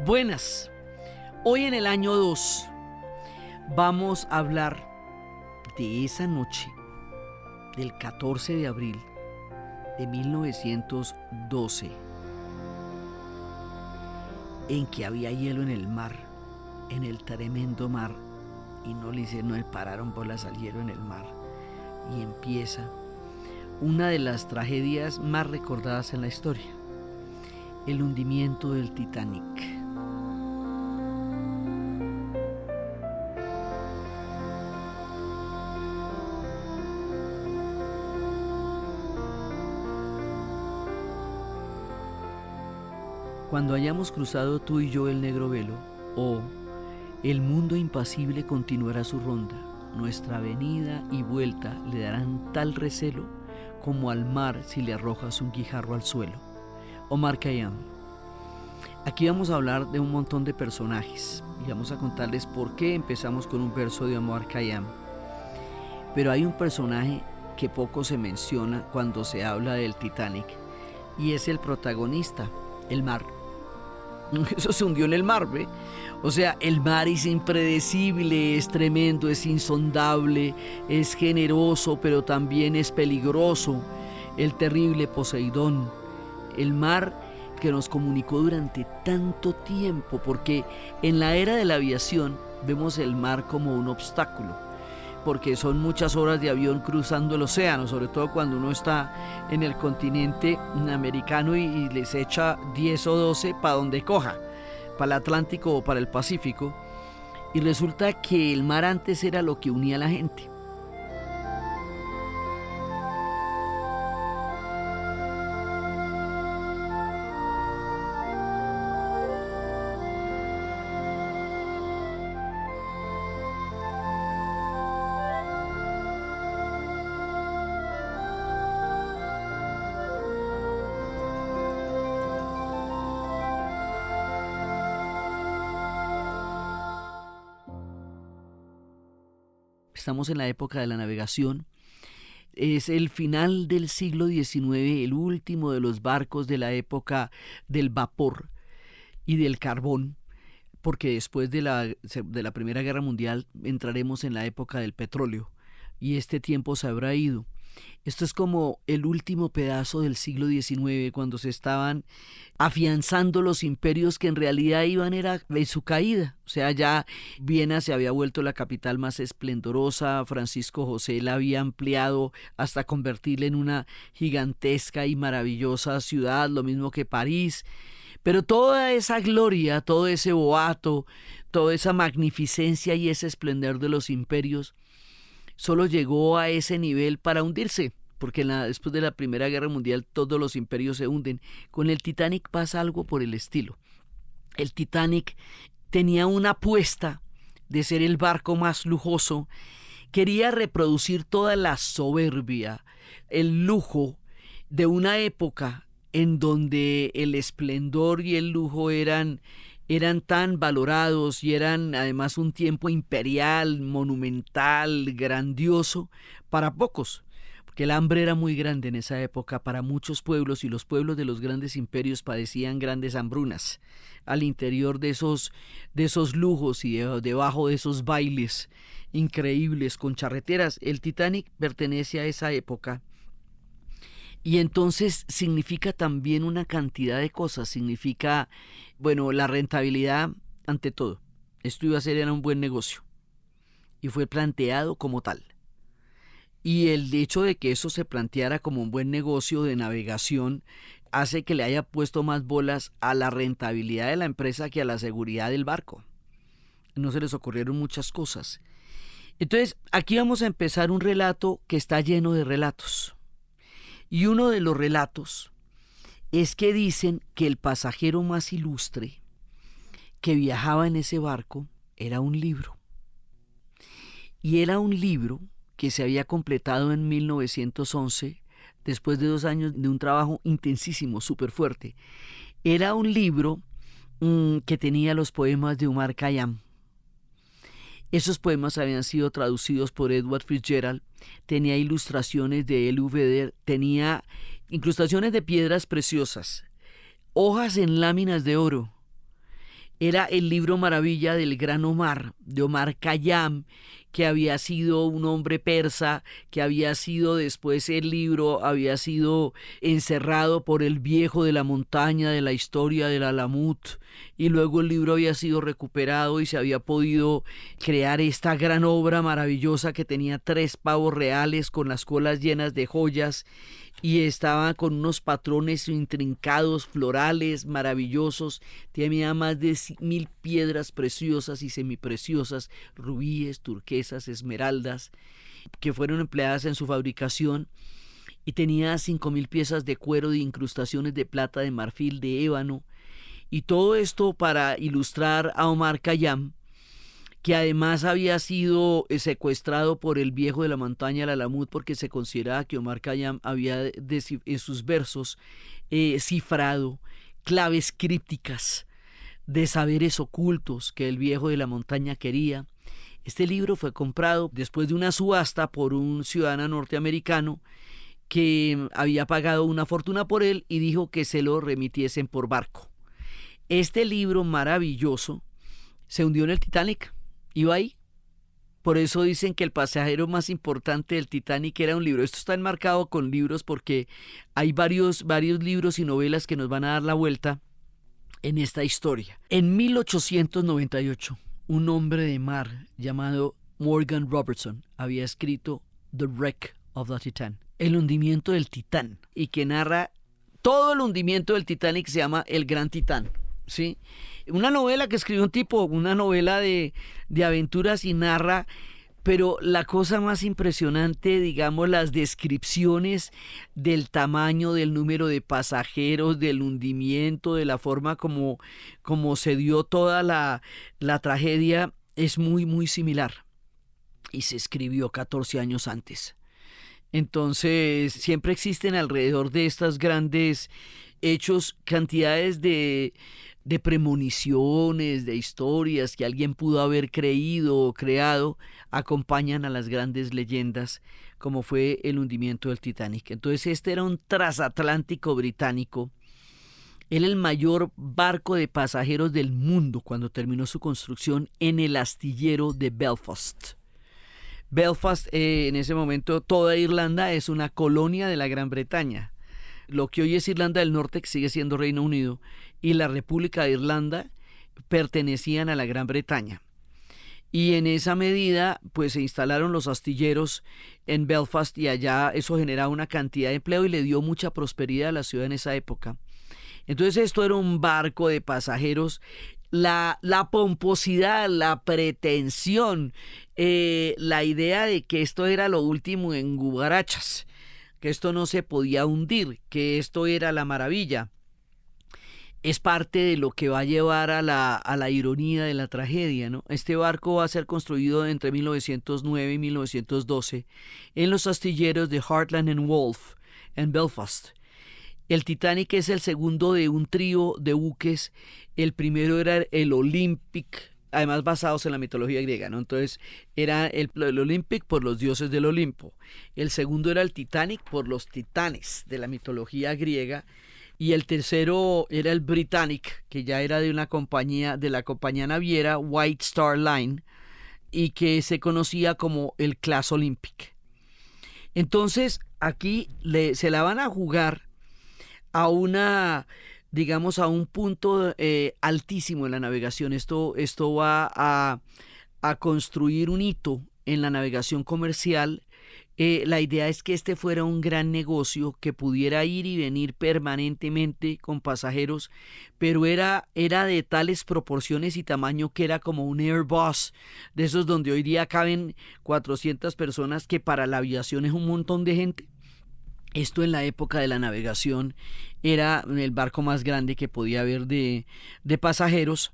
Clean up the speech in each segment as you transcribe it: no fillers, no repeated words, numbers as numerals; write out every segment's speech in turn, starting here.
Buenas, hoy en el año 2 vamos a hablar de esa noche del 14 de abril de 1912 en que había hielo en el mar, en el tremendo mar, y no le pararon bolas al hielo en el mar, y empieza una de las tragedias más recordadas en la historia, el hundimiento del Titanic. Cuando hayamos cruzado tú y yo el negro velo, el mundo impasible continuará su ronda, nuestra venida y vuelta le darán tal recelo como al mar si le arrojas un guijarro al suelo. Omar Khayyam. Aquí vamos a hablar de un montón de personajes y vamos a contarles por qué empezamos con un verso de Omar Khayyam. Pero hay un personaje que poco se menciona cuando se habla del Titanic, y es el protagonista, el mar. Eso se hundió en el mar, ¿ve? O sea, el mar es impredecible, es tremendo, es insondable, es generoso, pero también es peligroso. El terrible Poseidón, el mar que nos comunicó durante tanto tiempo, porque en la era de la aviación vemos el mar como un obstáculo, porque son muchas horas de avión cruzando el océano, sobre todo cuando uno está en el continente americano y les echa 10 o 12 para donde coja, para el Atlántico o para el Pacífico, y resulta que el mar antes era lo que unía a la gente. Estamos en la época de la navegación. Es el final del siglo XIX, el último de los barcos de la época del vapor y del carbón, porque después de la Primera Guerra Mundial entraremos en la época del petróleo y este tiempo se habrá ido. Esto es como el último pedazo del siglo XIX, cuando se estaban afianzando los imperios que en realidad iban era en su caída. O sea, ya Viena se había vuelto la capital más esplendorosa, Francisco José la había ampliado hasta convertirla en una gigantesca y maravillosa ciudad, lo mismo que París. Pero toda esa gloria, todo ese boato, toda esa magnificencia y ese esplendor de los imperios solo llegó a ese nivel para hundirse, porque después de la Primera Guerra Mundial todos los imperios se hunden. Con el Titanic pasa algo por el estilo. El Titanic tenía una apuesta de ser el barco más lujoso, quería reproducir toda la soberbia, el lujo de una época en donde el esplendor y el lujo eran tan valorados y eran además un tiempo imperial, monumental, grandioso para pocos, porque el hambre era muy grande en esa época para muchos pueblos, y los pueblos de los grandes imperios padecían grandes hambrunas al interior de esos lujos y debajo de esos bailes increíbles con charreteras. El Titanic pertenece a esa época. Y entonces significa también una cantidad de cosas. Significa, la rentabilidad ante todo. Esto iba a ser era un buen negocio y fue planteado como tal. Y el hecho de que eso se planteara como un buen negocio de navegación hace que le haya puesto más bolas a la rentabilidad de la empresa que a la seguridad del barco. No se les ocurrieron muchas cosas. Entonces, aquí vamos a empezar un relato que está lleno de relatos. Y uno de los relatos es que dicen que el pasajero más ilustre que viajaba en ese barco era un libro. Y era un libro que se había completado en 1911, después de 2 años de un trabajo intensísimo, súper fuerte. Era un libro que tenía los poemas de Omar Khayyam. Esos poemas habían sido traducidos por Edward Fitzgerald, tenía ilustraciones de L. Vedder, tenía incrustaciones de piedras preciosas, hojas en láminas de oro, Era el libro maravilla del Gran Omar, de Omar Khayyam, que había sido un hombre persa, que había sido después el libro, había sido encerrado por el viejo de la montaña de la historia del Alamut, y luego el libro había sido recuperado y se había podido crear esta gran obra maravillosa que tenía 3 pavos reales con las colas llenas de joyas y estaba con unos patrones intrincados, florales, maravillosos. Tenía más de 1000 piedras preciosas y semipreciosas, rubíes, turquesas, esmeraldas, que fueron empleadas en su fabricación. Y tenía 5000 piezas de cuero, de incrustaciones de plata, de marfil, de ébano. Y todo esto para ilustrar a Omar Khayyam, que además había sido secuestrado por el viejo de la montaña, el Alamut, porque se consideraba que Omar Khayyam había en sus versos cifrado claves crípticas de saberes ocultos que el viejo de la montaña quería. Este libro fue comprado después de una subasta por un ciudadano norteamericano que había pagado una fortuna por él y dijo que se lo remitiesen por barco. Este libro maravilloso se hundió en el Titanic. Iba ahí. Por eso dicen que el pasajero más importante del Titanic era un libro. Esto está enmarcado con libros porque hay varios libros y novelas que nos van a dar la vuelta en esta historia. En 1898, un hombre de mar llamado Morgan Robertson había escrito The Wreck of the Titan, el hundimiento del Titán, y que narra todo el hundimiento del Titanic. Se llama El Gran Titán, ¿sí? Una novela que escribió un tipo, una novela de aventuras y narra, pero la cosa más impresionante, digamos, las descripciones del tamaño, del número de pasajeros, del hundimiento, de la forma como se dio toda la tragedia, es muy, muy similar. Y se escribió 14 años antes. Entonces, siempre existen alrededor de estos grandes hechos cantidades de premoniciones, de historias que alguien pudo haber creído o creado, acompañan a las grandes leyendas, como fue el hundimiento del Titanic. Entonces, este era un transatlántico británico. Era el mayor barco de pasajeros del mundo cuando terminó su construcción en el astillero de Belfast. Belfast, en ese momento, toda Irlanda es una colonia de la Gran Bretaña. Lo que hoy es Irlanda del Norte, que sigue siendo Reino Unido, y la República de Irlanda pertenecían a la Gran Bretaña. Y en esa medida, pues se instalaron los astilleros en Belfast y allá eso generaba una cantidad de empleo y le dio mucha prosperidad a la ciudad en esa época. Entonces esto era un barco de pasajeros. La pomposidad, la pretensión, la idea de que esto era lo último en guarachas, que esto no se podía hundir, que esto era la maravilla, es parte de lo que va a llevar a la ironía de la tragedia, ¿no? Este barco va a ser construido entre 1909 y 1912 en los astilleros de Hartland and Wolff en Belfast. El Titanic es el segundo de un trío de buques. El primero era el Olympic, además basados en la mitología griega, ¿no? Entonces era el Olympic por los dioses del Olimpo. El segundo era el Titanic por los titanes de la mitología griega. Y el tercero era el Britannic, que ya era de la compañía naviera White Star Line y que se conocía como el Class Olympic. Entonces aquí se la van a jugar a a un punto altísimo en la navegación. Esto va a construir un hito en la navegación comercial. La idea es que este fuera un gran negocio que pudiera ir y venir permanentemente con pasajeros, pero era de tales proporciones y tamaño que era como un Airbus, de esos donde hoy día caben 400 personas, que para la aviación es un montón de gente. Esto en la época de la navegación era el barco más grande que podía haber de pasajeros.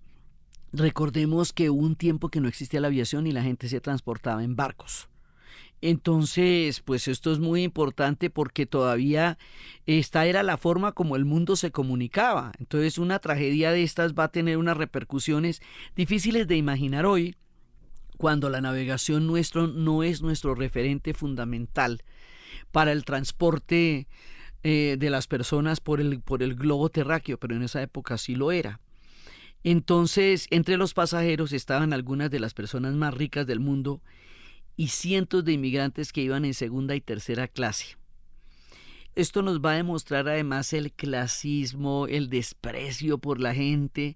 Recordemos que hubo un tiempo que no existía la aviación y la gente se transportaba en barcos. Entonces, pues esto es muy importante porque todavía esta era la forma como el mundo se comunicaba. Entonces, una tragedia de estas va a tener unas repercusiones difíciles de imaginar hoy, cuando la navegación no es nuestro referente fundamental para el transporte de las personas por el globo terráqueo, pero en esa época sí lo era. Entonces, entre los pasajeros estaban algunas de las personas más ricas del mundo y cientos de inmigrantes que iban en segunda y tercera clase. Esto nos va a demostrar además el clasismo, el desprecio por la gente,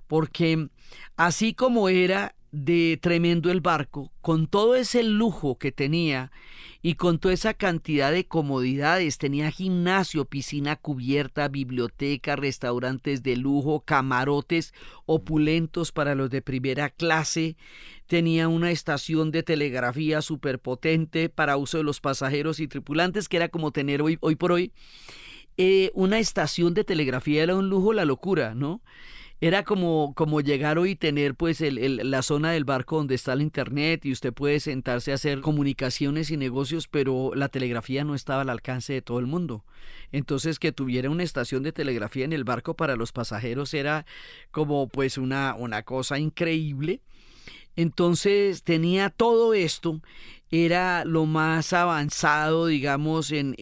porque así como era de tremendo el barco, con todo ese lujo que tenía y con toda esa cantidad de comodidades, tenía gimnasio, piscina cubierta, biblioteca, restaurantes de lujo, camarotes opulentos para los de primera clase, tenía una estación de telegrafía superpotente para uso de los pasajeros y tripulantes, que era como tener hoy por hoy una estación de telegrafía. Era un lujo, la locura, ¿no? Era como llegar hoy y tener pues la zona del barco donde está el internet y usted puede sentarse a hacer comunicaciones y negocios, pero la telegrafía no estaba al alcance de todo el mundo. Entonces, que tuviera una estación de telegrafía en el barco para los pasajeros era como pues una cosa increíble. Entonces tenía todo esto, era lo más avanzado, digamos, en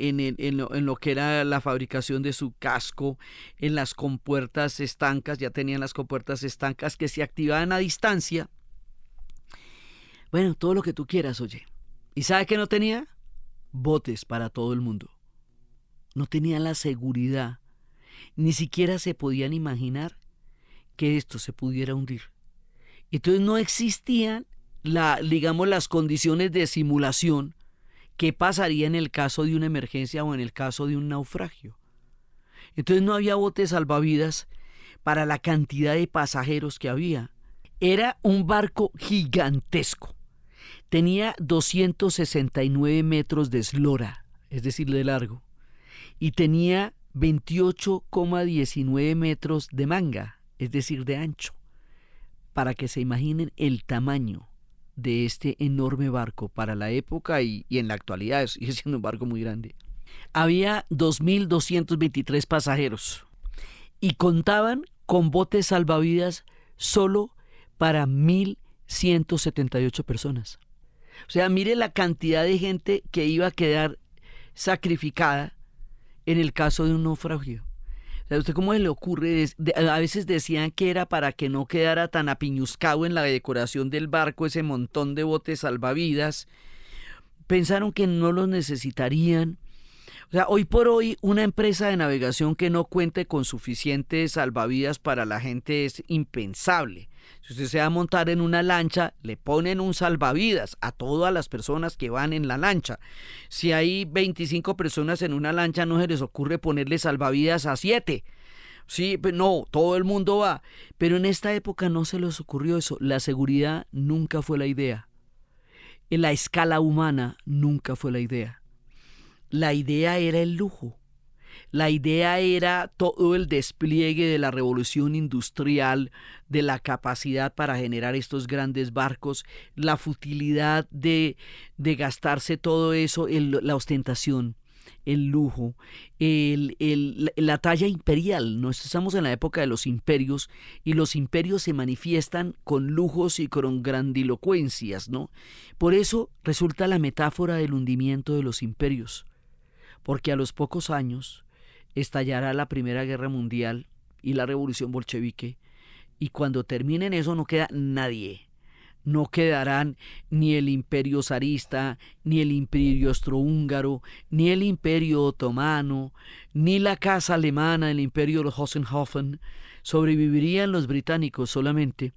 lo que era la fabricación de su casco, en las compuertas estancas, ya tenían las compuertas estancas que se activaban a distancia. Bueno, todo lo que tú quieras, oye. ¿Y sabe qué no tenía? Botes para todo el mundo. No tenía la seguridad, ni siquiera se podían imaginar que esto se pudiera hundir. Entonces no existían las condiciones de simulación que pasaría en el caso de una emergencia o en el caso de un naufragio. Entonces no había botes salvavidas para la cantidad de pasajeros que había. Era un barco gigantesco. Tenía 269 metros de eslora, es decir, de largo, y tenía 28,19 metros de manga, es decir, de ancho. Para que se imaginen el tamaño de este enorme barco para la época y en la actualidad sigue siendo un barco muy grande. Había 2.223 pasajeros y contaban con botes salvavidas solo para 1.178 personas. O sea, mire la cantidad de gente que iba a quedar sacrificada en el caso de un naufragio. ¿A usted cómo le ocurre? A veces decían que era para que no quedara tan apiñuscado en la decoración del barco ese montón de botes salvavidas. Pensaron que no los necesitarían. O sea, hoy por hoy una empresa de navegación que no cuente con suficientes salvavidas para la gente es impensable. Si usted se va a montar en una lancha, le ponen un salvavidas a todas las personas que van en la lancha. Si hay 25 personas en una lancha, no se les ocurre ponerle salvavidas a 7. Sí, no, todo el mundo va. Pero en esta época no se les ocurrió eso. La seguridad nunca fue la idea. En la escala humana nunca fue la idea. La idea era el lujo. La idea era todo el despliegue de la revolución industrial, de la capacidad para generar estos grandes barcos, la futilidad de gastarse todo eso, la ostentación, el lujo, la talla imperial. ¿No? Estamos en la época de los imperios y los imperios se manifiestan con lujos y con grandilocuencias, ¿no? Por eso resulta la metáfora del hundimiento de los imperios, porque a los pocos años estallará la Primera Guerra Mundial y la Revolución Bolchevique, y cuando terminen eso no queda nadie. No quedarán ni el Imperio zarista, ni el Imperio austrohúngaro, ni el Imperio otomano, ni la casa alemana, el Imperio de Hohenstaufen. Sobrevivirían los británicos solamente,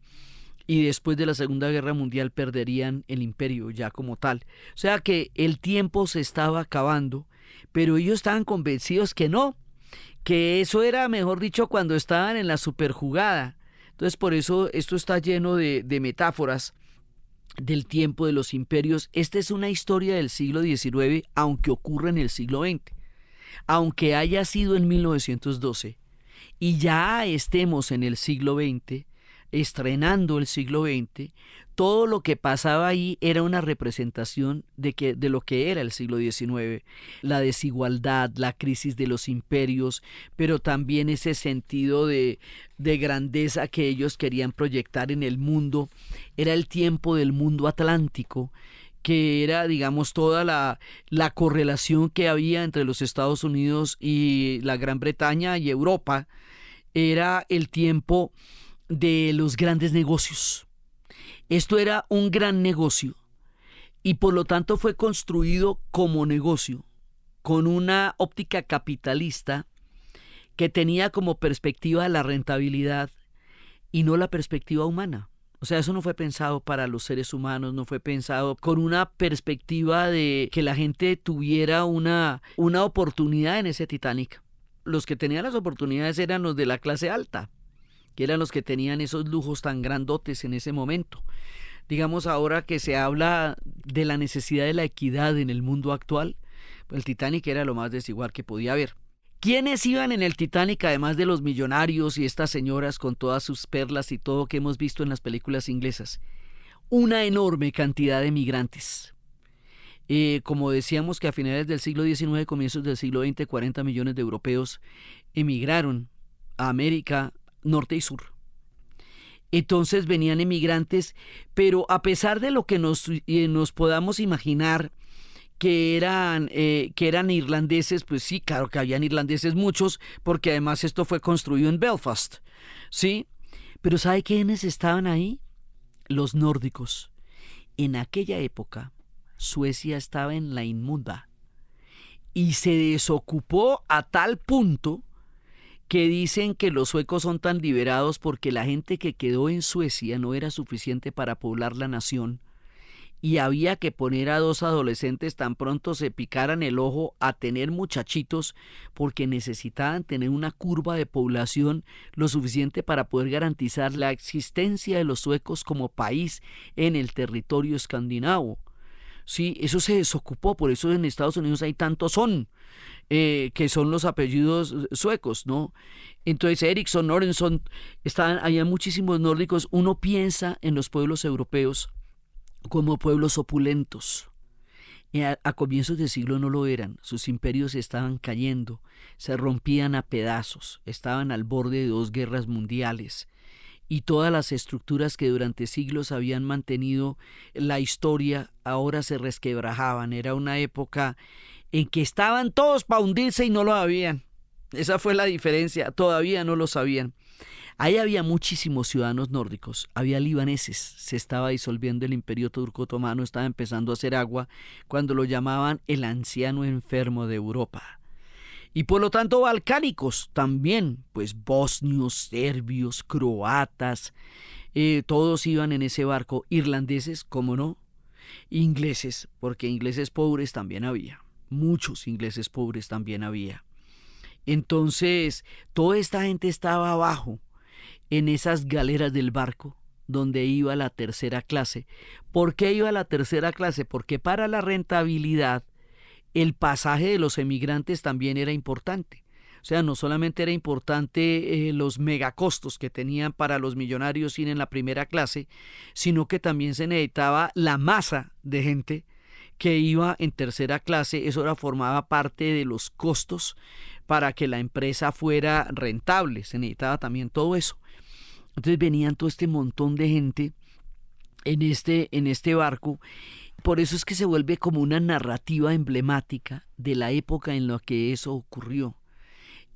y después de la Segunda Guerra Mundial perderían el imperio ya como tal. O sea que el tiempo se estaba acabando, pero ellos estaban convencidos que no, que eso era, mejor dicho, cuando estaban en la superjugada. Entonces, por eso esto está lleno de metáforas del tiempo de los imperios. Esta es una historia del siglo XIX, aunque ocurra en el siglo XX. Aunque haya sido en 1912 y ya estemos en el siglo XX, estrenando el siglo XX, todo lo que pasaba ahí era una representación de lo que era el siglo XIX, la desigualdad, la crisis de los imperios, pero también ese sentido de grandeza que ellos querían proyectar en el mundo. Era el tiempo del mundo atlántico, que era, digamos, toda la correlación que había entre los Estados Unidos y la Gran Bretaña y Europa. Era el tiempo de los grandes negocios. Esto era un gran negocio y por lo tanto fue construido como negocio, con una óptica capitalista que tenía como perspectiva la rentabilidad y no la perspectiva humana. O sea, eso no fue pensado para los seres humanos, no fue pensado con una perspectiva de que la gente tuviera una oportunidad en ese Titanic. Los que tenían las oportunidades eran los de la clase alta, que eran los que tenían esos lujos tan grandotes en ese momento. Digamos, ahora que se habla de la necesidad de la equidad en el mundo actual, el Titanic era lo más desigual que podía haber. ¿Quiénes iban en el Titanic, además de los millonarios y estas señoras con todas sus perlas y todo que hemos visto en las películas inglesas? Una enorme cantidad de migrantes. Como decíamos que a finales del siglo XIX, comienzos del siglo XX, 40 millones de europeos emigraron a América Norte y Sur. Entonces venían emigrantes, pero a pesar de lo que nos podamos imaginar, que eran irlandeses, pues sí, claro que habían irlandeses muchos, porque además esto fue construido en Belfast, ¿sí? Pero ¿sabe quiénes estaban ahí? Los nórdicos. En aquella época, Suecia estaba en la inmunda y se desocupó a tal punto que dicen que los suecos son tan liberados porque la gente que quedó en Suecia no era suficiente para poblar la nación. Y había que poner a 2 adolescentes tan pronto se picaran el ojo a tener muchachitos porque necesitaban tener una curva de población lo suficiente para poder garantizar la existencia de los suecos como país en el territorio escandinavo. Sí, eso se desocupó, por eso en Estados Unidos hay tantos que son los apellidos suecos, ¿no? Entonces Eriksson, Nordenson, había muchísimos nórdicos. Uno piensa en los pueblos europeos como pueblos opulentos. A comienzos del siglo no lo eran, sus imperios estaban cayendo, se rompían a pedazos, estaban al borde de 2 guerras mundiales y todas las estructuras que durante siglos habían mantenido la historia ahora se resquebrajaban. Era una época en que estaban todos para hundirse y no lo sabían. Esa fue la diferencia, todavía no lo sabían. Ahí había muchísimos ciudadanos nórdicos, había libaneses, se estaba disolviendo el imperio turco otomano, estaba empezando a hacer agua cuando lo llamaban el anciano enfermo de Europa. Y por lo tanto balcánicos también, pues bosnios, serbios, croatas, todos iban en ese barco, irlandeses, ¿cómo no? Ingleses, porque ingleses pobres también había, muchos ingleses pobres también había. Entonces, toda esta gente estaba abajo, en esas galeras del barco donde iba la tercera clase. ¿Por qué iba la tercera clase? Porque para la rentabilidad el pasaje de los emigrantes también era importante. O sea, no solamente era importante los megacostos que tenían para los millonarios ir en la primera clase, sino que también se necesitaba la masa de gente que iba en tercera clase. Eso formaba parte de los costos para que la empresa fuera rentable. Se necesitaba también todo eso. Entonces venían todo este montón de gente en este barco. Por eso es que se vuelve como una narrativa emblemática de la época en la que eso ocurrió,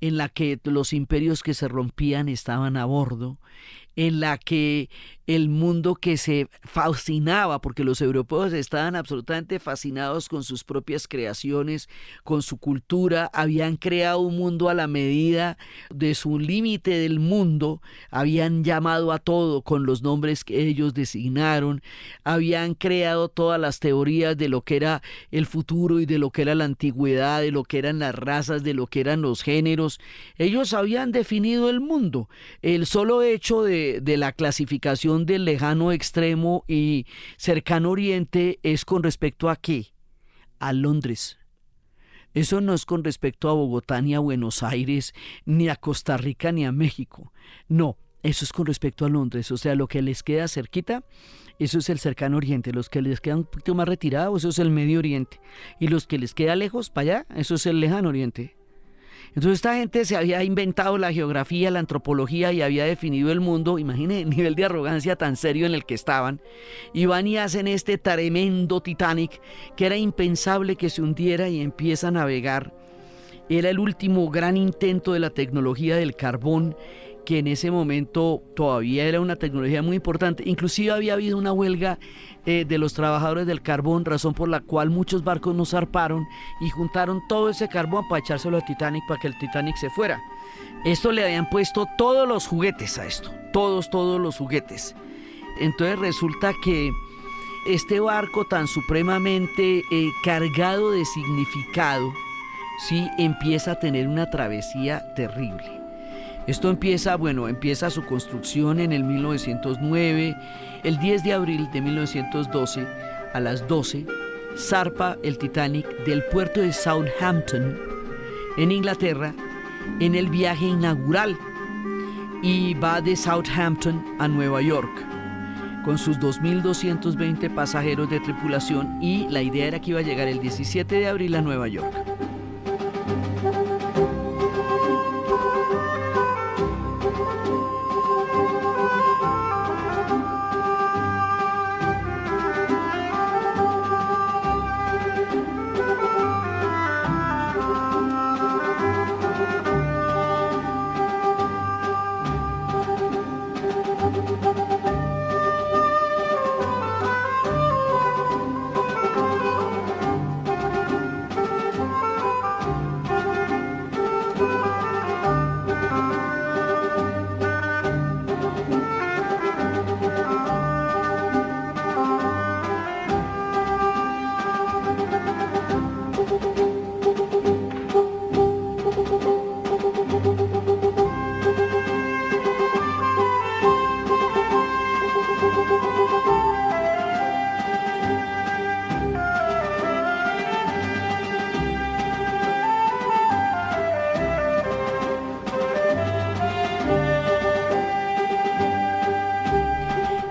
en la que los imperios que se rompían estaban a bordo, en la que el mundo que se fascinaba, porque los europeos estaban absolutamente fascinados con sus propias creaciones, con su cultura, habían creado un mundo a la medida de su límite del mundo, habían llamado a todo con los nombres que ellos designaron, habían creado todas las teorías de lo que era el futuro y de lo que era la antigüedad, de lo que eran las razas, de lo que eran los géneros. Ellos habían definido el mundo. El solo hecho de la clasificación del lejano extremo y cercano oriente es con respecto a ¿qué? A Londres. Eso no es con respecto a Bogotá, ni a Buenos Aires, ni a Costa Rica, ni a México. No, eso es con respecto a Londres. O sea, lo que les queda cerquita, eso es el cercano oriente. Los que les quedan un poquito más retirados, eso es el medio oriente. Y los que les queda lejos, para allá, eso es el lejano oriente. Entonces esta gente se había inventado la geografía, la antropología y había definido el mundo. Imagínense el nivel de arrogancia tan serio en el que estaban. Y van y hacen este tremendo Titanic que era impensable que se hundiera y empieza a navegar. Era el último gran intento de la tecnología del carbón que en ese momento todavía era una tecnología muy importante. Inclusive había habido una huelga de los trabajadores del carbón, razón por la cual muchos barcos no zarparon y juntaron todo ese carbón para echárselo al Titanic para que el Titanic se fuera. Esto le habían puesto todos los juguetes a esto, todos los juguetes. Entonces resulta que este barco tan supremamente cargado de significado, sí, empieza a tener una travesía terrible. Esto empieza su construcción en el 1909. El 10 de abril de 1912, a las 12, zarpa el Titanic del puerto de Southampton, en Inglaterra, en el viaje inaugural, y va de Southampton a Nueva York, con sus 2.220 pasajeros de tripulación, y la idea era que iba a llegar el 17 de abril a Nueva York.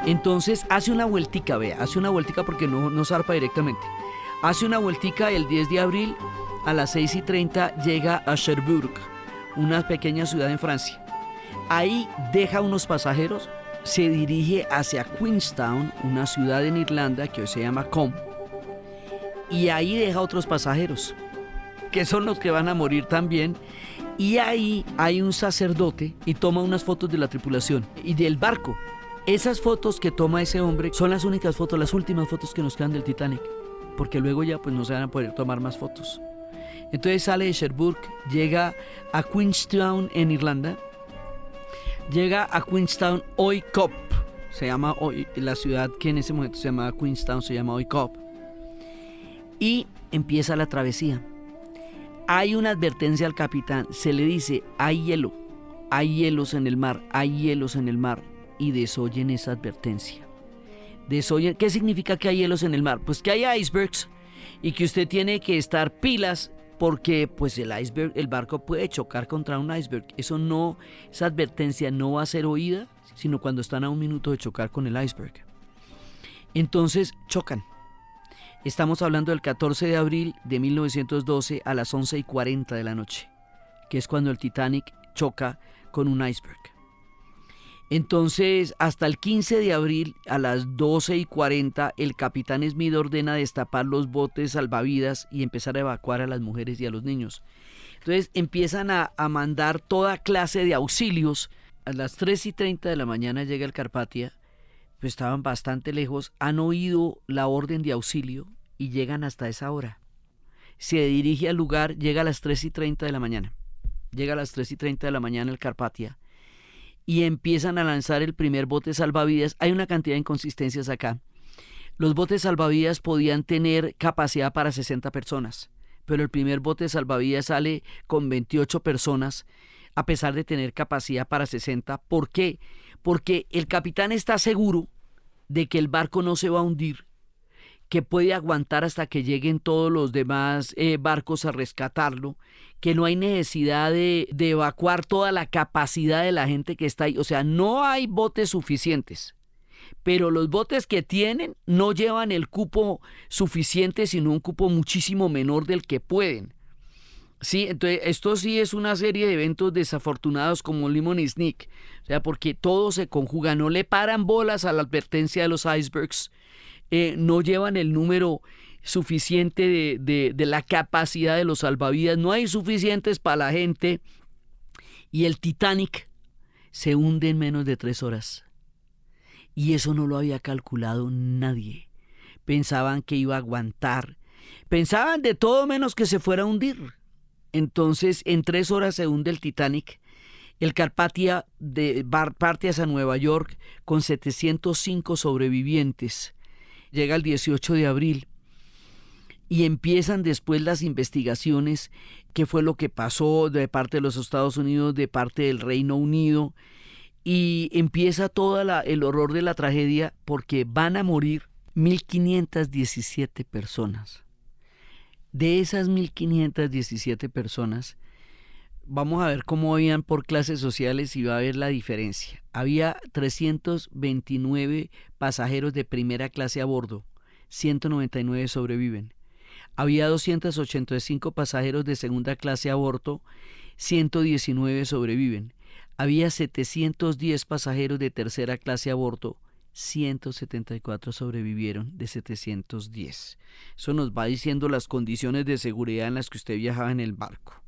Entonces hace una vueltica porque no zarpa directamente. Hace una vueltica el 10 de abril a las 6:30, llega a Cherbourg, una pequeña ciudad en Francia. Ahí deja unos pasajeros, se dirige hacia Queenstown, una ciudad en Irlanda que hoy se llama Com, y ahí deja otros pasajeros, que son los que van a morir también. Y ahí hay un sacerdote y toma unas fotos de la tripulación y del barco. Esas fotos que toma ese hombre son las únicas fotos, las últimas fotos que nos quedan del Titanic, porque luego ya pues no se van a poder tomar más fotos. Entonces sale de Cherbourg, llega a Queenstown en Irlanda, llega a Queenstown, hoy Cop, se llama hoy, la ciudad que en ese momento se llamaba Queenstown se llama hoy Cop, y empieza la travesía. Hay una advertencia al capitán, se le dice: hay hielos en el mar, hay hielos en el mar. Y desoyen esa advertencia. ¿Qué significa que hay hielos en el mar? Pues que hay icebergs y que usted tiene que estar pilas, porque pues el barco puede chocar contra un iceberg. Esa advertencia no va a ser oída sino cuando están a 1 minuto de chocar con el iceberg. Entonces chocan. Estamos hablando del 14 de abril de 1912 a las 11:40 de la noche, que es cuando el Titanic choca con un iceberg. Entonces, hasta el 15 de abril a las 12:40, el capitán Smith ordena destapar los botes salvavidas y empezar a evacuar a las mujeres y a los niños. Entonces empiezan a mandar toda clase de auxilios. A las 3:30 de la mañana llega el Carpathia, pues estaban bastante lejos, han oído la orden de auxilio y llegan hasta esa hora. Se dirige al lugar, llega a las 3:30 de la mañana. Llega a las 3:30 de la mañana el Carpathia. Y empiezan a lanzar el primer bote salvavidas. Hay una cantidad de inconsistencias acá. Los botes salvavidas podían tener capacidad para 60 personas, pero el primer bote salvavidas sale con 28 personas, a pesar de tener capacidad para 60. ¿Por qué? Porque el capitán está seguro de que el barco no se va a hundir, que puede aguantar hasta que lleguen todos los demás barcos a rescatarlo, que no hay necesidad de evacuar toda la capacidad de la gente que está ahí. O sea, no hay botes suficientes, pero los botes que tienen no llevan el cupo suficiente, sino un cupo muchísimo menor del que pueden. Sí, entonces esto sí es una serie de eventos desafortunados como Lemony Snicket, o sea, porque todo se conjuga, no le paran bolas a la advertencia de los icebergs, no llevan el número suficiente de la capacidad de los salvavidas, no hay suficientes para la gente, y el Titanic se hunde en menos de 3 horas. Y eso no lo había calculado nadie. Pensaban que iba a aguantar. Pensaban de todo menos que se fuera a hundir. Entonces, en 3 horas se hunde el Titanic. El Carpathia parte hacia Nueva York con 705 sobrevivientes. Llega el 18 de abril y empiezan después las investigaciones, qué fue lo que pasó de parte de los Estados Unidos, de parte del Reino Unido, y empieza todo el horror de la tragedia porque van a morir 1.517 personas. De esas 1.517 personas, vamos a ver cómo habían por clases sociales y va a ver la diferencia. Había 329 pasajeros de primera clase a bordo, 199 sobreviven. Había 285 pasajeros de segunda clase a bordo, 119 sobreviven. Había 710 pasajeros de tercera clase a bordo, 174 sobrevivieron de 710. Eso nos va diciendo las condiciones de seguridad en las que usted viajaba en el barco.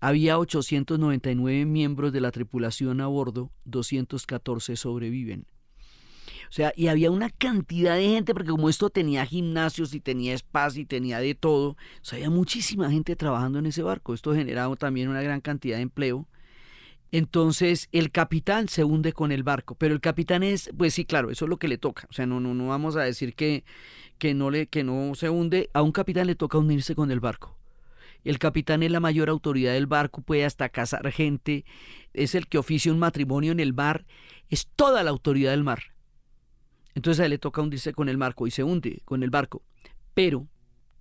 Había 899 miembros de la tripulación a bordo, 214 sobreviven. O sea, y había una cantidad de gente, porque como esto tenía gimnasios y tenía spas y tenía de todo, o sea, había muchísima gente trabajando en ese barco. Esto generaba también una gran cantidad de empleo. Entonces el capitán se hunde con el barco, pero el capitán pues sí, claro, eso es lo que le toca. O sea, no vamos a decir que no se hunde. A un capitán le toca hundirse con el barco. El capitán es la mayor autoridad del barco, puede hasta casar gente, es el que oficia un matrimonio en el mar, es toda la autoridad del mar. Entonces a él le toca hundirse con el barco y se hunde con el barco, pero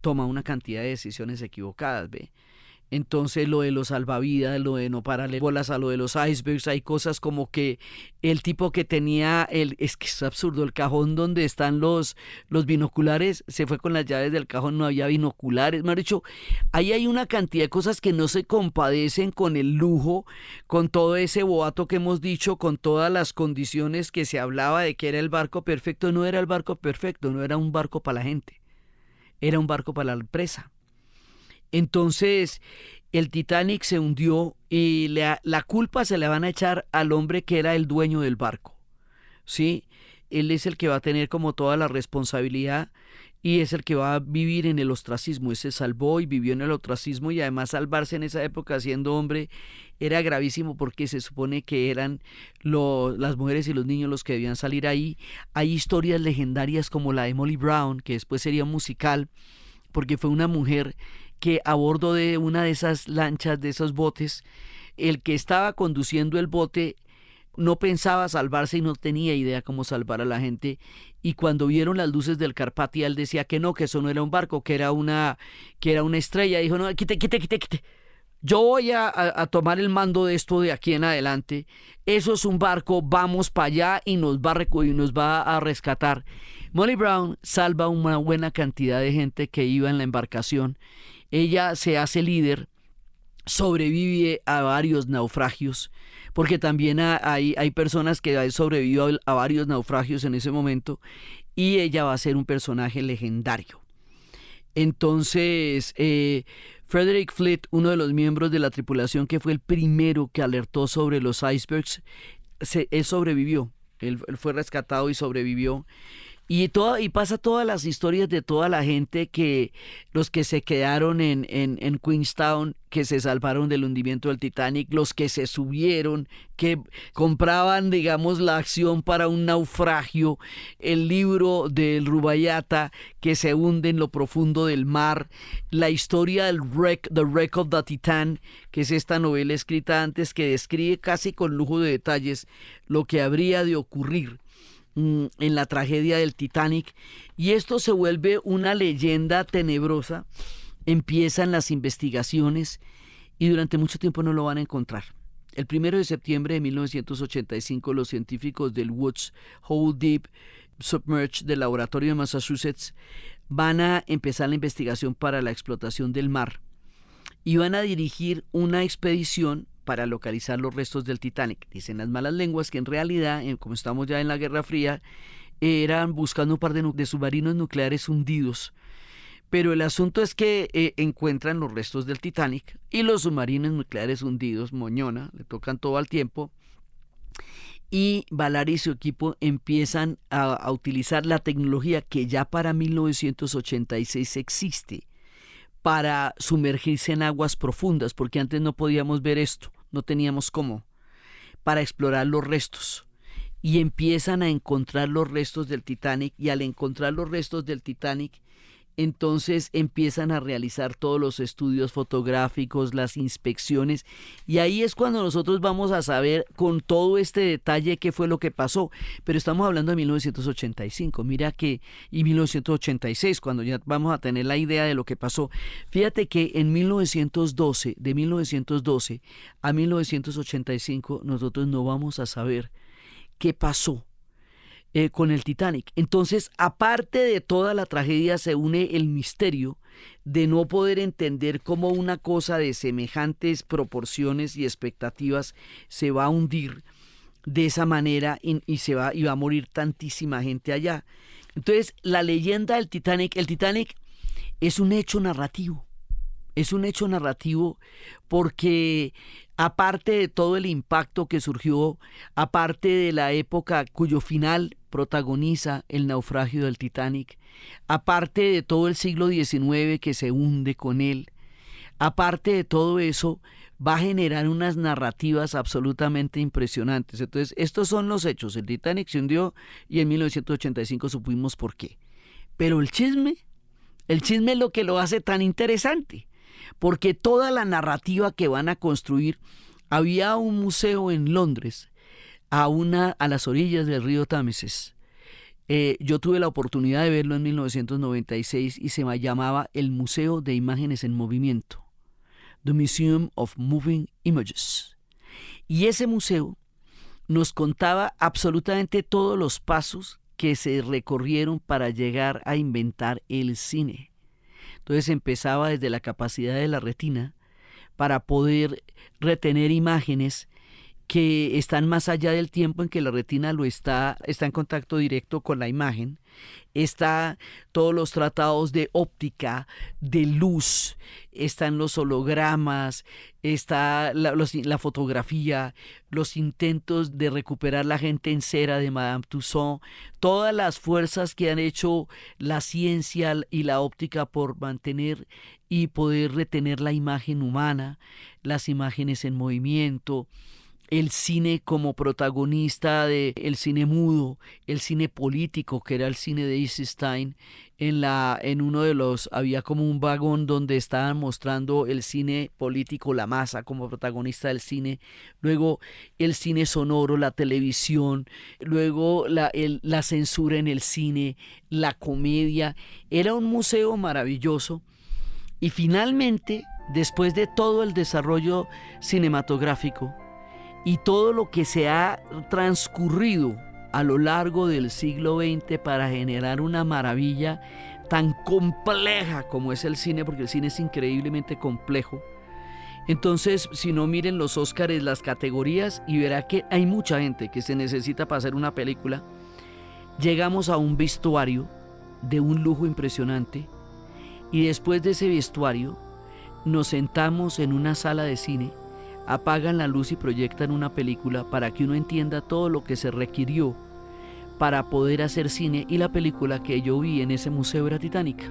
toma una cantidad de decisiones equivocadas, ¿ve? Entonces lo de los salvavidas, lo de no pararle bolas a lo de los icebergs, hay cosas como que el tipo que tenía, es que es absurdo, el cajón donde están los binoculares, se fue con las llaves del cajón, no había binoculares, me han dicho, ahí hay una cantidad de cosas que no se compadecen con el lujo, con todo ese boato que hemos dicho, con todas las condiciones que se hablaba de que era el barco perfecto. No era el barco perfecto, no era un barco para la gente, era un barco para la empresa. Entonces el Titanic se hundió y la culpa se le van a echar al hombre que era el dueño del barco, ¿sí? Él es el que va a tener como toda la responsabilidad y es el que va a vivir en el ostracismo. Él se salvó y vivió en el ostracismo, y además salvarse en esa época siendo hombre era gravísimo porque se supone que eran las mujeres y los niños los que debían salir ahí. Hay historias legendarias como la de Molly Brown, que después sería un musical, porque fue una mujer que a bordo de una de esas lanchas, de esos botes, el que estaba conduciendo el bote no pensaba salvarse y no tenía idea cómo salvar a la gente, y cuando vieron las luces del Carpathia, él decía que no, que eso no era un barco, que era una estrella. Dijo, no, quite, yo voy a tomar el mando de esto de aquí en adelante, eso es un barco, vamos para allá y nos va a rescatar. Molly Brown salva una buena cantidad de gente que iba en la embarcación. Ella se hace líder, sobrevive a varios naufragios, porque también hay personas que han sobrevivido a varios naufragios en ese momento, y ella va a ser un personaje legendario. Entonces, Frederick Fleet, uno de los miembros de la tripulación que fue el primero que alertó sobre los icebergs, él sobrevivió, él fue rescatado y sobrevivió. Y pasa todas las historias de toda la gente, que los que se quedaron en Queenstown, que se salvaron del hundimiento del Titanic, los que se subieron, que compraban, digamos, la acción para un naufragio, el libro del Rubaiyat, que se hunde en lo profundo del mar, la historia del The Wreck of the Titan, que es esta novela escrita antes que describe casi con lujo de detalles lo que habría de ocurrir en la tragedia del Titanic, y esto se vuelve una leyenda tenebrosa. Empiezan las investigaciones y durante mucho tiempo no lo van a encontrar. El 1 de septiembre de 1985 los científicos del Woods Hole Deep Submerged del laboratorio de Massachusetts van a empezar la investigación para la explotación del mar y van a dirigir una expedición para localizar los restos del Titanic. Dicen las malas lenguas que en realidad, como estamos ya en la Guerra Fría, eran buscando un par de submarinos nucleares hundidos. Pero el asunto es que encuentran los restos del Titanic y los submarinos nucleares hundidos, moñona, le tocan todo al tiempo. y Valery y su equipo empiezan a utilizar la tecnología que ya para 1986 existe para sumergirse en aguas profundas, porque antes no podíamos ver esto, no teníamos cómo, para explorar los restos. Y empiezan a encontrar los restos del Titanic, y al encontrar los restos del Titanic, entonces empiezan a realizar todos los estudios fotográficos, las inspecciones, y ahí es cuando nosotros vamos a saber con todo este detalle qué fue lo que pasó. Pero estamos hablando de 1985, mira que, y 1986, cuando ya vamos a tener la idea de lo que pasó. Fíjate que en 1912, de 1912 a 1985, nosotros no vamos a saber qué pasó con el Titanic. Entonces, aparte de toda la tragedia, se une el misterio de no poder entender cómo una cosa de semejantes proporciones y expectativas se va a hundir de esa manera y va a morir tantísima gente allá. Entonces, la leyenda del Titanic, el Titanic es un hecho narrativo. Es un hecho narrativo porque aparte de todo el impacto que surgió, aparte de la época cuyo final protagoniza el naufragio del Titanic, aparte de todo el siglo XIX que se hunde con él, aparte de todo eso, va a generar unas narrativas absolutamente impresionantes. Entonces, estos son los hechos. El Titanic se hundió y en 1985 supimos por qué. Pero el chisme es lo que lo hace tan interesante, porque toda la narrativa que van a construir, había un museo en Londres, a las orillas del río Támesis. Yo tuve la oportunidad de verlo en 1996 y se llamaba el Museo de Imágenes en Movimiento, The Museum of Moving Images. Y ese museo nos contaba absolutamente todos los pasos que se recorrieron para llegar a inventar el cine. Entonces empezaba desde la capacidad de la retina para poder retener imágenes que están más allá del tiempo en que la retina está en contacto directo con la imagen. Está todos los tratados de óptica, de luz, están los hologramas, está la fotografía, los intentos de recuperar la gente en cera de Madame Tussauds, todas las fuerzas que han hecho la ciencia y la óptica por mantener y poder retener la imagen humana, las imágenes en movimiento, el cine como protagonista del cine mudo, el cine político, que era el cine de Eisenstein. En uno de los, había como un vagón donde estaban mostrando el cine político, la masa como protagonista del cine, luego el cine sonoro, la televisión, luego la censura en el cine, la comedia. Era un museo maravilloso. Y finalmente, después de todo el desarrollo cinematográfico, y todo lo que se ha transcurrido a lo largo del siglo XX para generar una maravilla tan compleja como es el cine, porque el cine es increíblemente complejo. Entonces, si no, miren los Óscares, las categorías, y verá que hay mucha gente que se necesita para hacer una película. Llegamos a un vestuario de un lujo impresionante, y después de ese vestuario nos sentamos en una sala de cine, apagan la luz y proyectan una película para que uno entienda todo lo que se requirió para poder hacer cine, y la película que yo vi en ese museo era Titanic.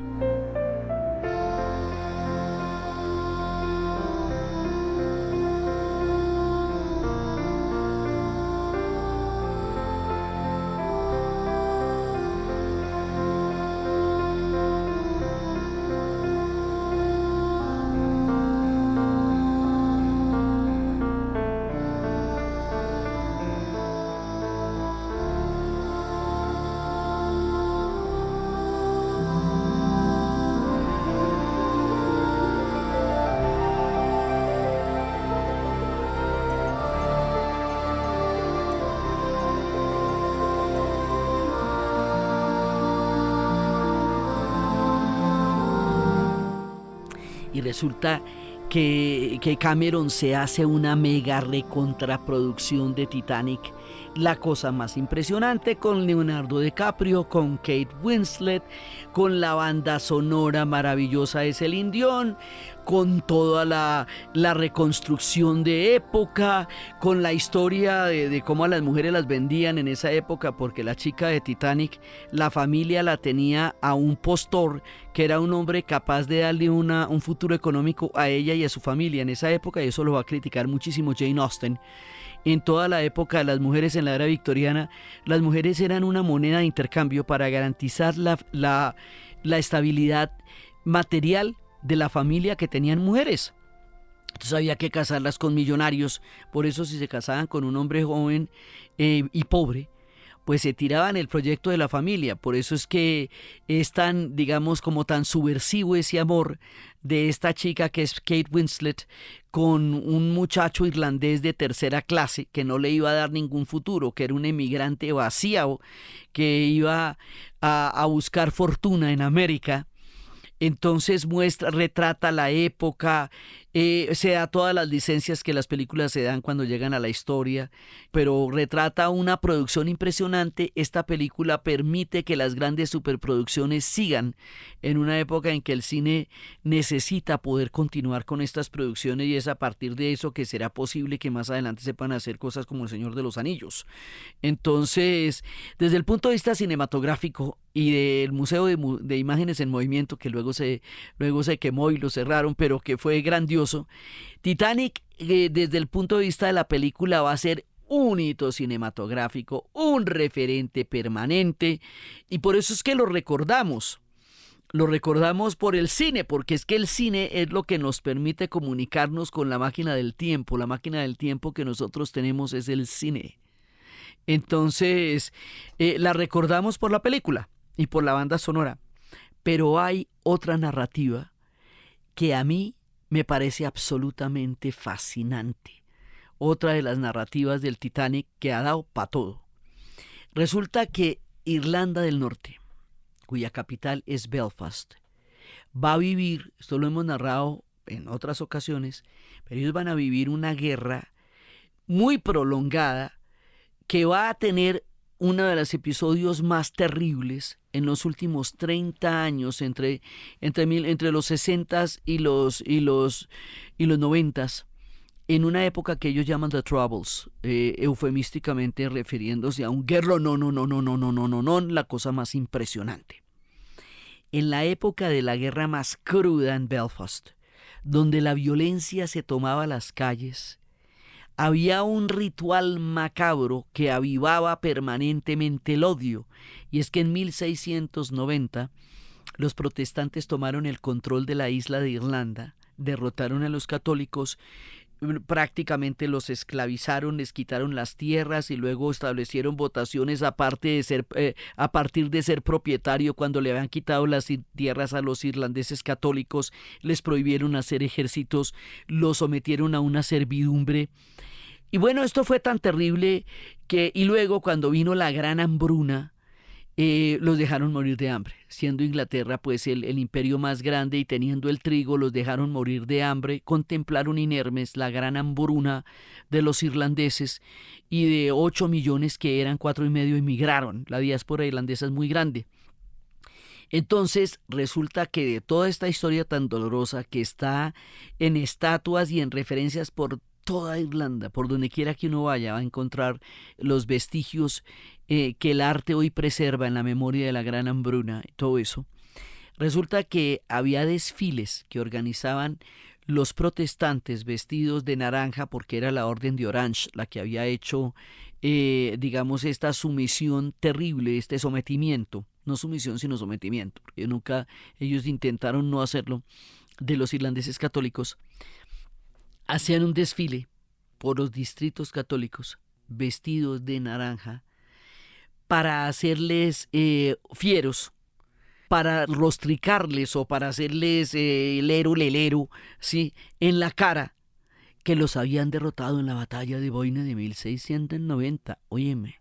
Y resulta que Cameron se hace una mega recontraproducción de Titanic La cosa más impresionante, con Leonardo DiCaprio, con Kate Winslet, con la banda sonora maravillosa de Celine Dion, con toda la reconstrucción de época, con la historia de cómo a las mujeres las vendían en esa época, porque la chica de Titanic, la familia la tenía a un postor que era un hombre capaz de darle un futuro económico a ella y a su familia en esa época, y eso lo va a criticar muchísimo Jane Austen. En toda la época de las mujeres en la era victoriana, las mujeres eran una moneda de intercambio para garantizar la estabilidad material de la familia que tenían mujeres. Entonces había que casarlas con millonarios. Por eso, si se casaban con un hombre joven y pobre, pues se tiraban el proyecto de la familia. Por eso es que es tan, digamos, como tan subversivo ese amor de esta chica que es Kate Winslet con un muchacho irlandés de tercera clase que no le iba a dar ningún futuro, que era un emigrante vacío que iba a buscar fortuna en América. Entonces retrata la época, se da todas las licencias que las películas se dan cuando llegan a la historia, pero retrata una producción impresionante. Esta película permite que las grandes superproducciones sigan en una época en que el cine necesita poder continuar con estas producciones, y es a partir de eso que será posible que más adelante sepan hacer cosas como El Señor de los Anillos. Entonces, desde el punto de vista cinematográfico y del Museo de Imágenes en Movimiento, que luego se quemó y lo cerraron, pero que fue grandioso, Titanic, desde el punto de vista de la película, va a ser un hito cinematográfico, un referente permanente, y por eso es que lo recordamos. Lo recordamos por el cine, porque es que el cine es lo que nos permite comunicarnos con la máquina del tiempo. La máquina del tiempo que nosotros tenemos es el cine. Entonces, la recordamos por la película y por la banda sonora. Pero hay otra narrativa que a mí me parece absolutamente fascinante. Otra de las narrativas del Titanic que ha dado para todo. Resulta que Irlanda del Norte, cuya capital es Belfast, va a vivir, esto lo hemos narrado en otras ocasiones, pero ellos van a vivir una guerra muy prolongada que va a tener uno de los episodios más terribles en los últimos 30 años, entre los 60s y los 90s, en una época que ellos llaman The Troubles, eufemísticamente refiriéndose a un guerrero, no, la cosa más impresionante. En la época de la guerra más cruda en Belfast, donde la violencia se tomaba las calles, había un ritual macabro que avivaba permanentemente el odio, y es que en 1690 los protestantes tomaron el control de la isla de Irlanda, derrotaron a los católicos, prácticamente los esclavizaron, les quitaron las tierras y luego establecieron votaciones a partir de ser propietario. Cuando le habían quitado las tierras a los irlandeses católicos, les prohibieron hacer ejércitos, los sometieron a una servidumbre. Y bueno, esto fue tan terrible y luego cuando vino la gran hambruna, los dejaron morir de hambre. Siendo Inglaterra pues el imperio más grande y teniendo el trigo, los dejaron morir de hambre. Contemplaron inermes la gran hambruna de los irlandeses, y de 8 millones que eran, 4,5 emigraron. La diáspora irlandesa es muy grande. Entonces resulta que de toda esta historia tan dolorosa, que está en estatuas y en referencias por toda Irlanda, por donde quiera que uno vaya, va a encontrar los vestigios que el arte hoy preserva en la memoria de la gran hambruna y todo eso. Resulta que había desfiles que organizaban los protestantes vestidos de naranja, porque era la Orden de Orange la que había hecho, digamos, esta sumisión terrible, este sometimiento, no sumisión sino sometimiento, porque ellos intentaron no hacerlo, de los irlandeses católicos. Hacían un desfile por los distritos católicos vestidos de naranja para hacerles fieros, para rostricarles o para hacerles lelero, ¿sí?, en la cara, que los habían derrotado en la batalla de Boyne de 1690. Óyeme,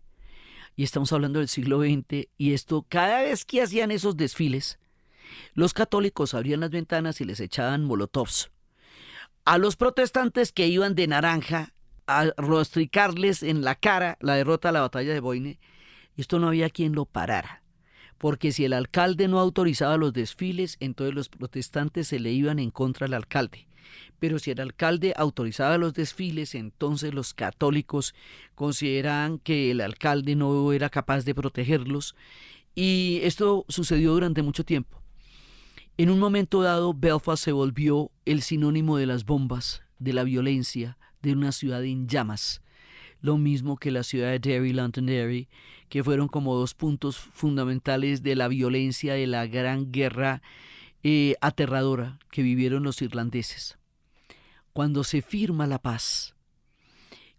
y estamos hablando del siglo XX, y esto, cada vez que hacían esos desfiles, los católicos abrían las ventanas y les echaban molotovs. A los protestantes que iban de naranja a rostricarles en la cara la derrota de la batalla de Boyne. Esto no había quien lo parara, porque si el alcalde no autorizaba los desfiles, entonces los protestantes se le iban en contra al alcalde. Pero si el alcalde autorizaba los desfiles, entonces los católicos consideraban que el alcalde no era capaz de protegerlos, y esto sucedió durante mucho tiempo. En un momento dado, Belfast se volvió el sinónimo de las bombas, de la violencia, de una ciudad en llamas. Lo mismo que la ciudad de Derry, Londonderry, que fueron como dos puntos fundamentales de la violencia de la gran guerra aterradora que vivieron los irlandeses. Cuando se firma la paz,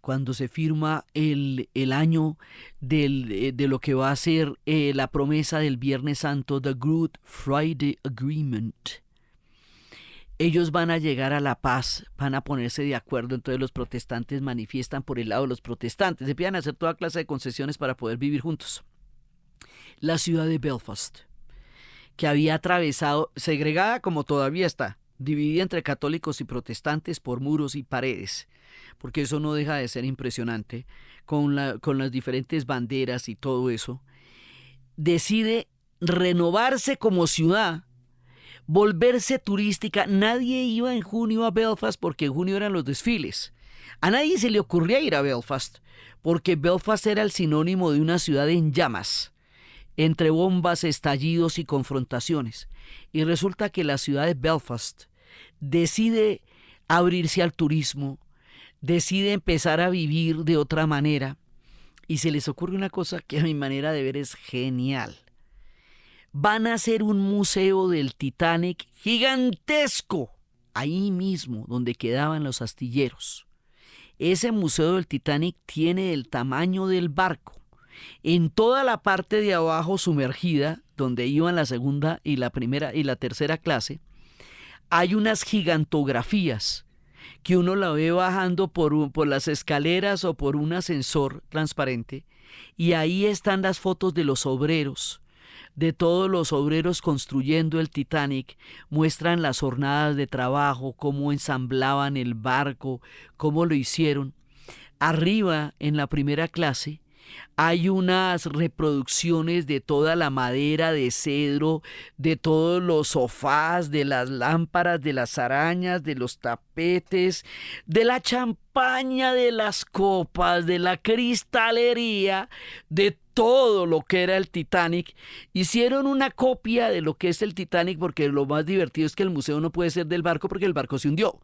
cuando se firma el año de lo que va a ser la promesa del Viernes Santo, the Good Friday Agreement, ellos van a llegar a la paz, van a ponerse de acuerdo, entonces los protestantes manifiestan por el lado de los protestantes, se empiezan a hacer toda clase de concesiones para poder vivir juntos. La ciudad de Belfast, que había atravesado, segregada como todavía está, dividida entre católicos y protestantes por muros y paredes, porque eso no deja de ser impresionante, con las diferentes banderas y todo eso, decide renovarse como ciudad, volverse turística. Nadie iba en junio a Belfast porque en junio eran los desfiles. A nadie se le ocurría ir a Belfast porque Belfast era el sinónimo de una ciudad en llamas, entre bombas, estallidos y confrontaciones. Y resulta que la ciudad de Belfast decide abrirse al turismo, decide empezar a vivir de otra manera, y se les ocurre una cosa que a mi manera de ver es genial. Van a hacer un museo del Titanic gigantesco, ahí mismo donde quedaban los astilleros. Ese museo del Titanic tiene el tamaño del barco. En toda la parte de abajo sumergida, donde iban la segunda y la primera y la tercera clase, hay unas gigantografías que uno la ve bajando por las escaleras o por un ascensor transparente, y ahí están las fotos de los obreros, de todos los obreros construyendo el Titanic. Muestran las jornadas de trabajo, cómo ensamblaban el barco, cómo lo hicieron. Arriba, en la primera clase, hay unas reproducciones de toda la madera de cedro, de todos los sofás, de las lámparas, de las arañas, de los tapetes, de la champaña, de las copas, de la cristalería, de todo lo que era el Titanic. Hicieron una copia de lo que es el Titanic, porque lo más divertido es que el museo no puede ser del barco porque el barco se hundió.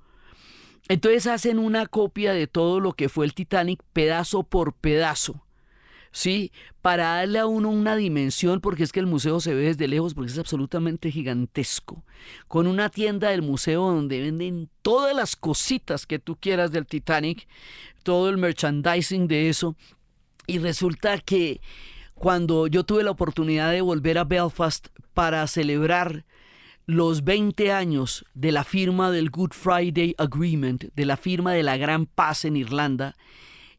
Entonces hacen una copia de todo lo que fue el Titanic, pedazo por pedazo, ¿sí? Para darle a uno una dimensión, porque es que el museo se ve desde lejos, porque es absolutamente gigantesco, con una tienda del museo donde venden todas las cositas que tú quieras del Titanic, todo el merchandising de eso. Y resulta que cuando yo tuve la oportunidad de volver a Belfast para celebrar los 20 años de la firma del Good Friday Agreement, de la firma de la Gran Paz en Irlanda,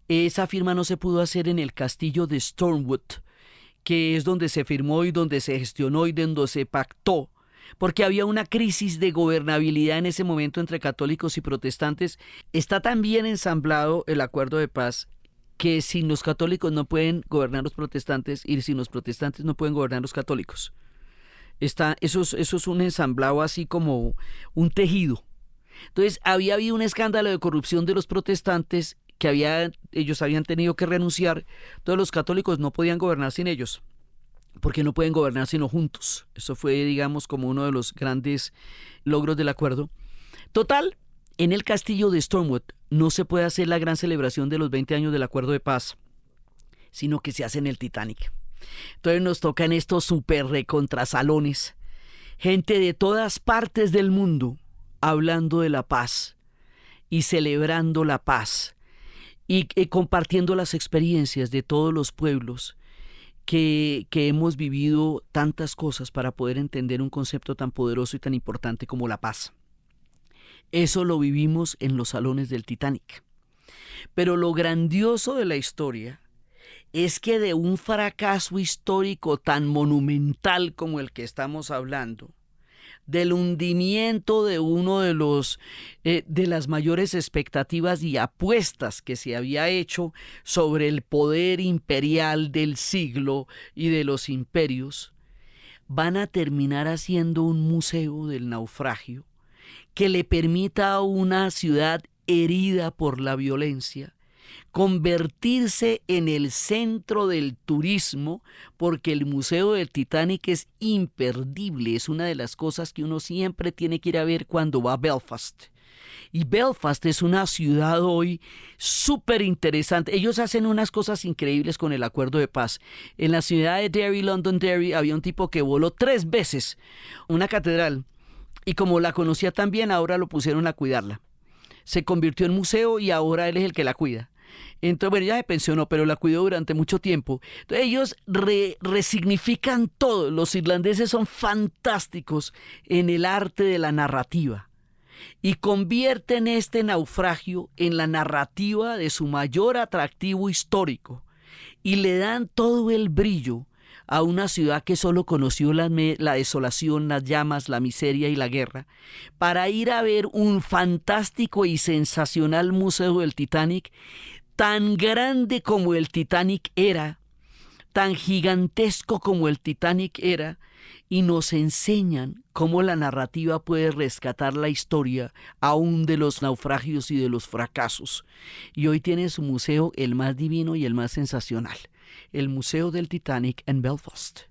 esa firma no se pudo hacer en el castillo de Stormwood, que es donde se firmó y donde se gestionó y donde se pactó, porque había una crisis de gobernabilidad en ese momento entre católicos y protestantes. Está tan bien ensamblado el acuerdo de paz que sin los católicos no pueden gobernar los protestantes y sin los protestantes no pueden gobernar los católicos. Eso es un ensamblado así como un tejido. Entonces había habido un escándalo de corrupción de los protestantes que ellos habían tenido que renunciar. Todos los católicos no podían gobernar sin ellos, porque no pueden gobernar sino juntos. Eso fue, digamos, como uno de los grandes logros del acuerdo. Total, en el castillo de Stormwood no se puede hacer la gran celebración de los 20 años del acuerdo de paz, sino que se hace en el Titanic. Entonces nos tocan estos súper recontrasalones, gente de todas partes del mundo hablando de la paz y celebrando la paz y compartiendo las experiencias de todos los pueblos que hemos vivido tantas cosas para poder entender un concepto tan poderoso y tan importante como la paz. Eso lo vivimos en los salones del Titanic. Pero lo grandioso de la historia es que de un fracaso histórico tan monumental como el que estamos hablando, del hundimiento de uno de las mayores expectativas y apuestas que se había hecho sobre el poder imperial del siglo y de los imperios, van a terminar haciendo un museo del naufragio que le permita a una ciudad herida por la violencia convertirse en el centro del turismo, porque el Museo del Titanic es imperdible, es una de las cosas que uno siempre tiene que ir a ver cuando va a Belfast. Y Belfast es una ciudad hoy súper interesante. Ellos hacen unas cosas increíbles con el acuerdo de paz. En la ciudad de Derry, Londonderry, había un tipo que voló 3 veces una catedral y como la conocía tan bien, ahora lo pusieron a cuidarla. Se convirtió en museo y ahora él es el que la cuida. Entonces, bueno, ya se pensionó, pero la cuidó durante mucho tiempo. Entonces, ellos resignifican todo. Los irlandeses son fantásticos en el arte de la narrativa y convierten este naufragio en la narrativa de su mayor atractivo histórico y le dan todo el brillo a una ciudad que solo conoció la desolación, las llamas, la miseria y la guerra, para ir a ver un fantástico y sensacional museo del Titanic, tan grande como el Titanic era, tan gigantesco como el Titanic era, y nos enseñan cómo la narrativa puede rescatar la historia aún de los naufragios y de los fracasos. Y hoy tiene su museo el más divino y el más sensacional, el Museo del Titanic en Belfast.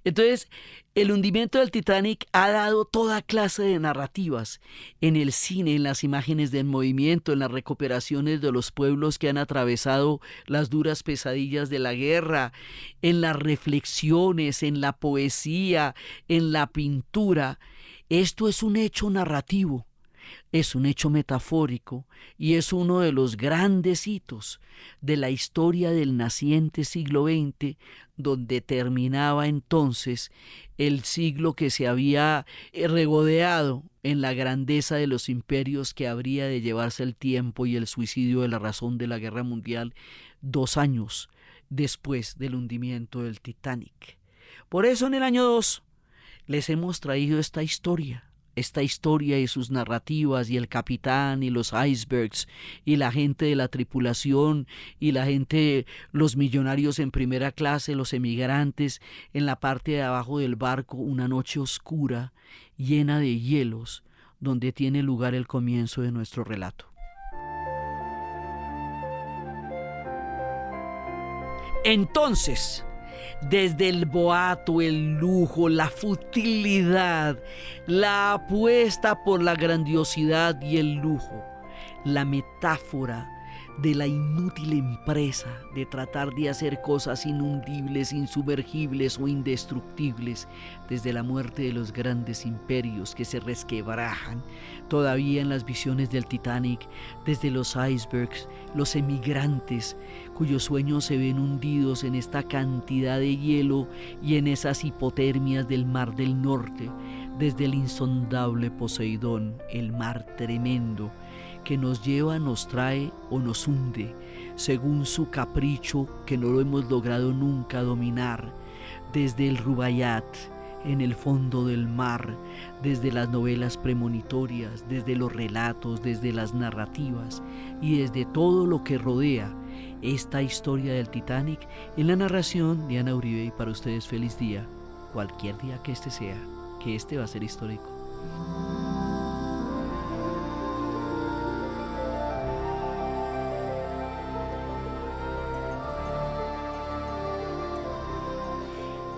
Entonces, el hundimiento del Titanic ha dado toda clase de narrativas en el cine, en las imágenes del movimiento, en las recuperaciones de los pueblos que han atravesado las duras pesadillas de la guerra, en las reflexiones, en la poesía, en la pintura. Esto es un hecho narrativo. Es un hecho metafórico y es uno de los grandes hitos de la historia del naciente siglo XX, donde terminaba entonces el siglo que se había regodeado en la grandeza de los imperios que habría de llevarse el tiempo y el suicidio de la razón de la Guerra Mundial 2 años después del hundimiento del Titanic. Por eso en el año 2 les hemos traído esta historia y sus narrativas y el capitán y los icebergs y la gente de la tripulación y la gente, los millonarios en primera clase, los emigrantes en la parte de abajo del barco, una noche oscura llena de hielos donde tiene lugar el comienzo de nuestro relato. Entonces, desde el boato, el lujo, la futilidad, la apuesta por la grandiosidad y el lujo, la metáfora de la inútil empresa de tratar de hacer cosas inundibles, insumergibles o indestructibles, desde la muerte de los grandes imperios que se resquebrajan todavía en las visiones del Titanic, desde los icebergs, los emigrantes cuyos sueños se ven hundidos en esta cantidad de hielo y en esas hipotermias del Mar del Norte, desde el insondable Poseidón, el mar tremendo, que nos lleva, nos trae o nos hunde, según su capricho que no lo hemos logrado nunca dominar, desde el Rubaiyat, en el fondo del mar, desde las novelas premonitorias, desde los relatos, desde las narrativas y desde todo lo que rodea esta historia del Titanic, en la narración de Ana Uribe. Y para ustedes feliz día, cualquier día que este sea, que este va a ser histórico.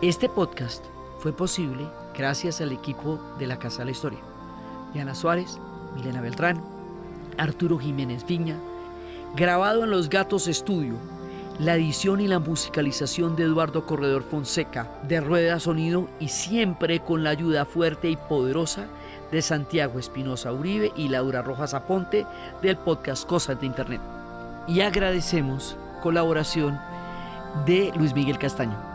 Este podcast fue posible gracias al equipo de la Casa de la Historia: Diana Suárez, Milena Beltrán, Arturo Jiménez Viña, grabado en Los Gatos Estudio, la edición y la musicalización de Eduardo Corredor Fonseca, de Rueda Sonido, y siempre con la ayuda fuerte y poderosa de Santiago Espinosa Uribe y Laura Rojas Aponte del podcast Cosas de Internet. Y agradecemos colaboración de Luis Miguel Castaño.